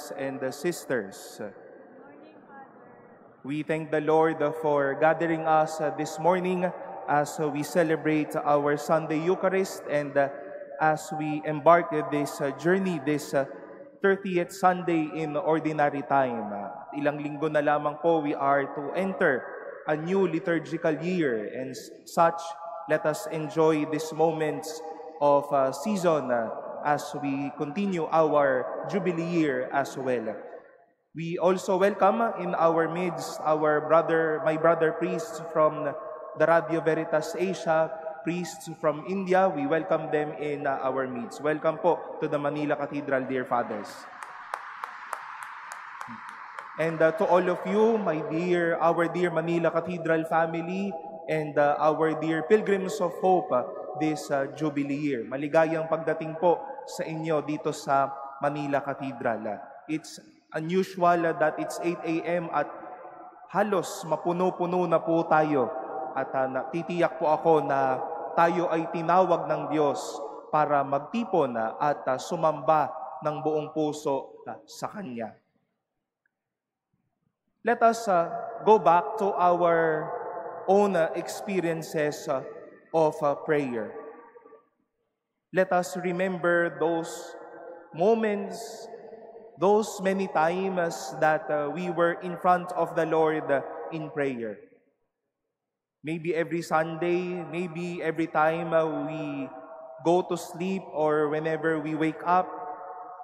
brothers and sisters. We thank the Lord for gathering us this morning as we celebrate our Sunday Eucharist and as we embark this journey, this 30th Sunday in Ordinary Time. Ilang linggo na lamang po we are to enter a new liturgical year, and such, let us enjoy these moments of season as we continue our Jubilee year as well. We also welcome in our midst my brother priests from the Radio Veritas Asia, priests from India. We welcome them in our midst. Welcome po to the Manila Cathedral, dear fathers. And to all of you, our dear Manila Cathedral family, and our dear pilgrims of hope this Jubilee year. Maligayang pagdating po sa inyo dito sa Manila Cathedral. It's unusual that it's 8 a.m. at halos mapuno-puno na po tayo. At titiyak po ako na tayo ay tinawag ng Diyos para magtipon at sumamba ng buong puso sa Kanya. Let us go back to our own experiences of prayer. Let us remember those moments, those many times that we were in front of the Lord in prayer. Maybe every Sunday, maybe every time we go to sleep or whenever we wake up,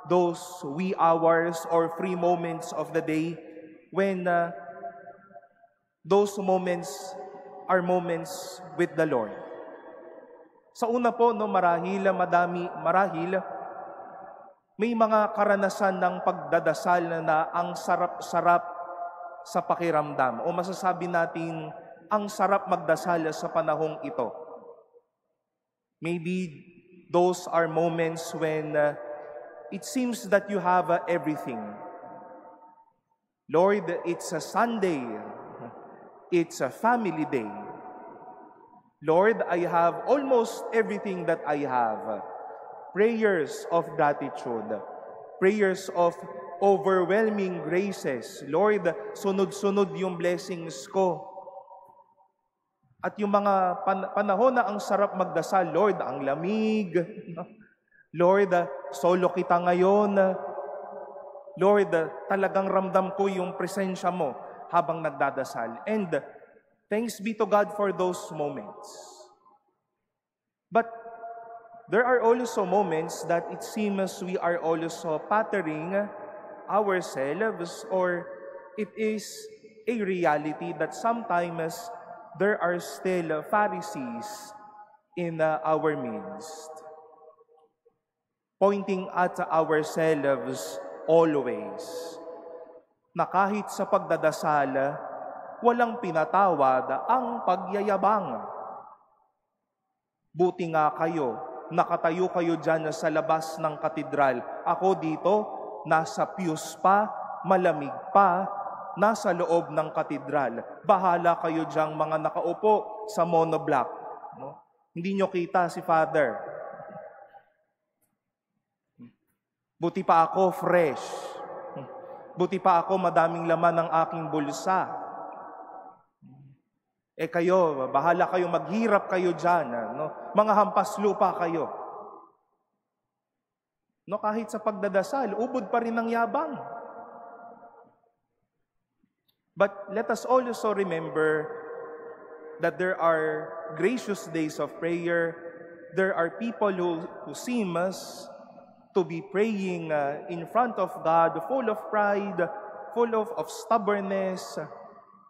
those wee hours or free moments of the day when those moments are moments with the Lord. Sa una po, marahil may mga karanasan ng pagdadasal na ang sarap-sarap sa pakiramdam. O masasabi natin, ang sarap magdasal sa panahong ito. Maybe those are moments when it seems that you have everything. Lord, it's a Sunday. It's a family day. Lord, I have almost everything that I have. Prayers of gratitude, prayers of overwhelming graces. Lord, sunod-sunod yung blessings ko. At yung mga panahon na ang sarap magdasal, Lord, ang lamig. Lord, solo kita ngayon. Lord, talagang ramdam ko yung presensya mo habang nagdadasal. And thanks be to God for those moments. But there are also moments that it seems we are also patterning ourselves, or it is a reality that sometimes there are still Pharisees in our midst, pointing at ourselves always, na kahit sa pagdadasal, walang pinatawad ang pagyayabang. Buti nga kayo, nakatayo kayo dyan sa labas ng katedral. Ako dito, nasa pews pa, malamig pa, nasa loob ng katedral. Bahala kayo dyan mga nakaupo sa monoblock. No? Hindi nyo kita si Father. Buti pa ako fresh. Buti pa ako madaming laman ng aking bulsa. Kayo, bahala kayo, maghirap kayo dyan. No? Mga hampas lupa kayo. No, kahit sa pagdadasal, ubod pa rin ang yabang. But let us also remember that there are gracious days of prayer. There are people who seem to be praying in front of God, full of pride, full of stubbornness,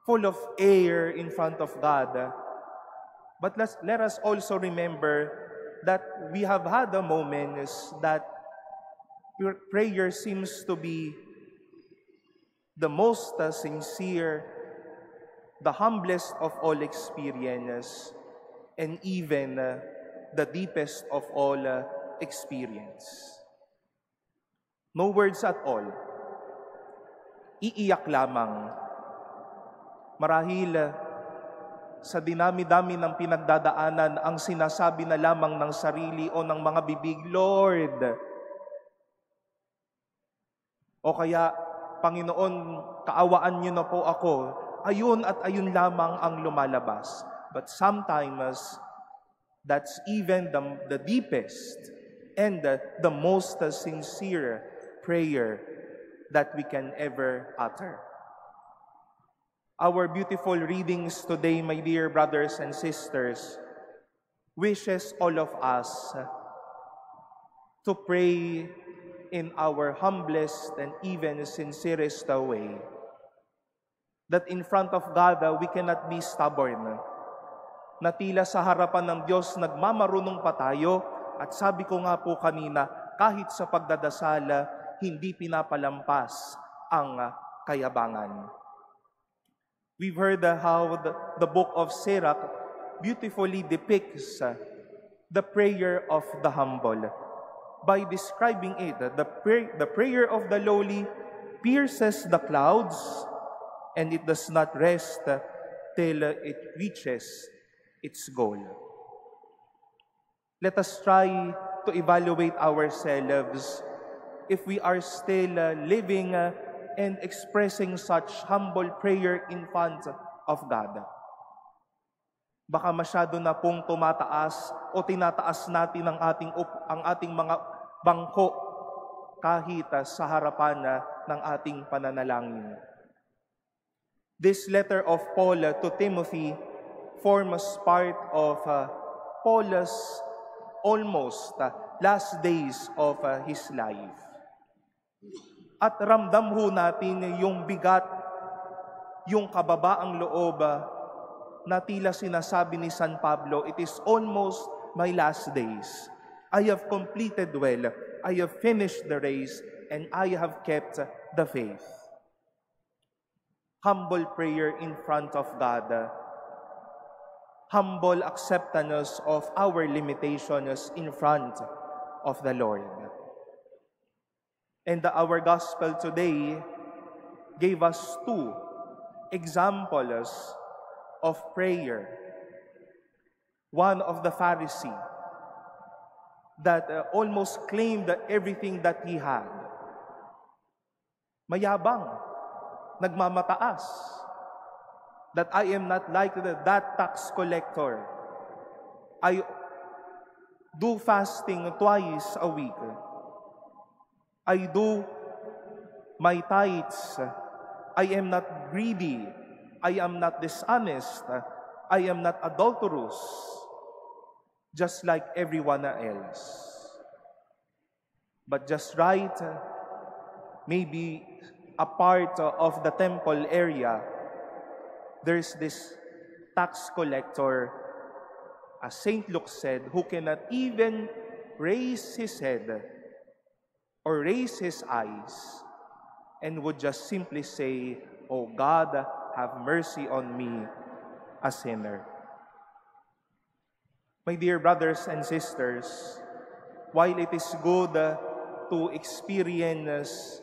full of air in front of God. But let us also remember that we have had a moments that prayer seems to be the most sincere, the humblest of all experiences, and even the deepest of all experience. No words at all. Iiyak lamang. Marahil sa dinami-dami ng pinagdadaanan, ang sinasabi na lamang ng sarili o ng mga bibig, Lord, O kaya, Panginoon, kaawaan niyo na po ako. Ayun at ayun lamang ang lumalabas. But sometimes, that's even the deepest and the most sincere prayer that we can ever utter. Our beautiful readings today, my dear brothers and sisters, wishes all of us to pray in our humblest and even sincerest way. That in front of God, we cannot be stubborn. Na tila sa harapan ng Diyos, nagmamarunong pa tayo. At sabi ko nga po kanina, kahit sa pagdadasal, hindi pinapalampas ang kayabangan. We've heard how the book of Sirach beautifully depicts the prayer of the humble. By describing it, the prayer of the lowly pierces the clouds, and it does not rest till it reaches its goal. Let us try to evaluate ourselves if we are still living and expressing such humble prayer in front of God. Baka masyado na pong tumataas o tinataas natin ang ating mga bangko kahit sa harapan ng ating pananalangin. This letter of Paul to Timothy forms part of Paul's almost last days of his life. At ramdam ho natin yung bigat, yung kababaang loob na tila sinasabi ni San Pablo, it is almost my last days. I have completed well, I have finished the race, and I have kept the faith. Humble prayer in front of God. Humble acceptance of our limitations in front of the Lord. And our gospel today gave us two examples of prayer. One of the Pharisee that almost claimed everything that he had. Mayabang, nagmamataas, that I am not like that tax collector. I do fasting twice a week. I do my tithes. I am not greedy. I am not dishonest. I am not adulterous, just like everyone else. But just right, maybe a part of the temple area, there's this tax collector, as St. Luke said, who cannot even raise his head or raise his eyes and would just simply say, "Oh God, have mercy on me, a sinner." My dear brothers and sisters, while it is good to experience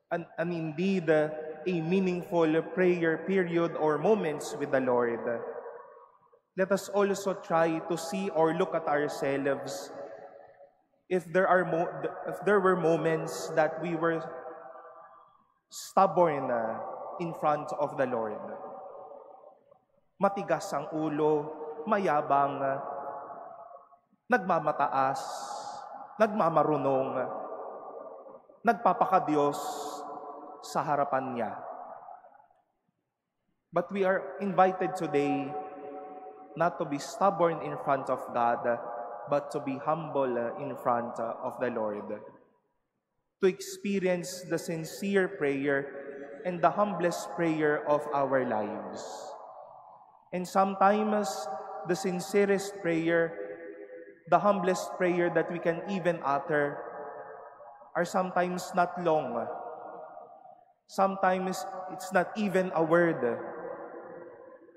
and indeed a meaningful prayer period or moments with the Lord, let us also try to see or look at ourselves if there were moments that we were stubborn in front of the Lord. Matigas ang ulo, mayabang, nagmamataas, nagmamarunong, nagpapakadiyos sa harapan niya. But we are invited today not to be stubborn in front of God, but to be humble in front of the Lord. To experience the sincere prayer and the humblest prayer of our lives. And sometimes, the sincerest prayer, the humblest prayer that we can even utter, are sometimes not long. Sometimes, it's not even a word.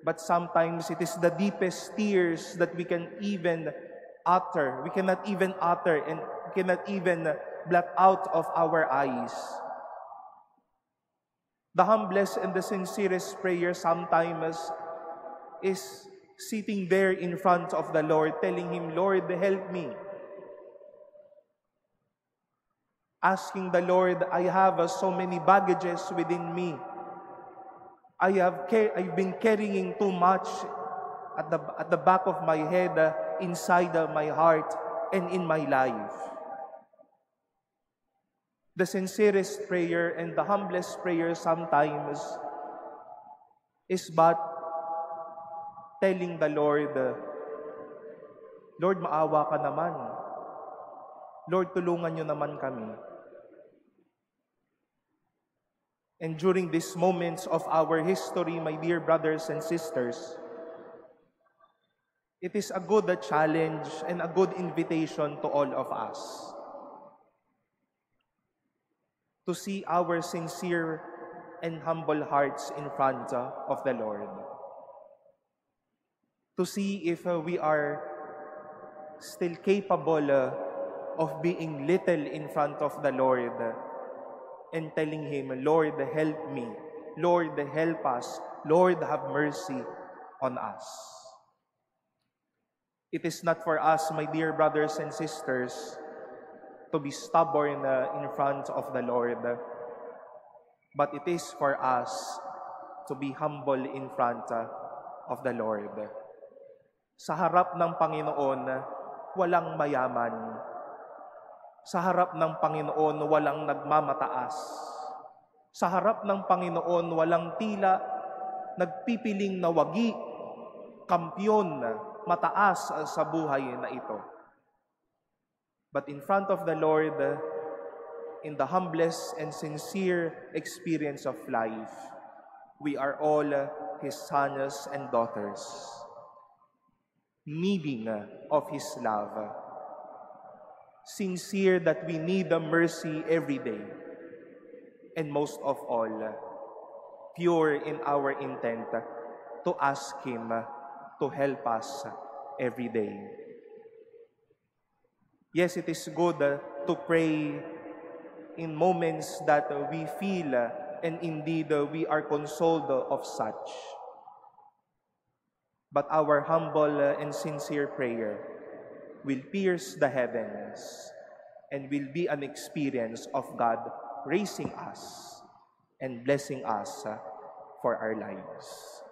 But sometimes, it is the deepest tears that we can even utter. We cannot even utter and we cannot even blot out of our eyes. The humblest and the sincerest prayer sometimes is sitting there in front of the Lord, telling Him, "Lord, help me. asking the Lord, I have so many baggages within me. I've been carrying too much at the back of my head, inside my heart, and in my life. The sincerest prayer and the humblest prayer sometimes is but telling the Lord, Lord, maawa ka naman. Lord, tulungan niyo naman kami. And during these moments of our history, my dear brothers and sisters, it is a good challenge and a good invitation to all of us to see our sincere and humble hearts in front of the Lord. To see if we are still capable of being little in front of the Lord and telling Him, Lord, help me. Lord, help us. Lord, have mercy on us. It is not for us, my dear brothers and sisters, to be stubborn in front of the Lord, but it is for us to be humble in front of the Lord. Sa harap ng Panginoon, walang mayaman. Sa harap ng Panginoon, walang nagmamataas. Sa harap ng Panginoon, walang tila nagpipiling na wagi, kampyon, mataas sa buhay na ito. But in front of the Lord, in the humblest and sincere experience of life, we are all His sons and daughters, needing of His love. Sincere that we need the mercy every day. And most of all, pure in our intent to ask Him to help us every day. Yes, it is good to pray in moments that we feel and indeed we are consoled of such. But our humble and sincere prayer will pierce the heavens and will be an experience of God raising us and blessing us for our lives.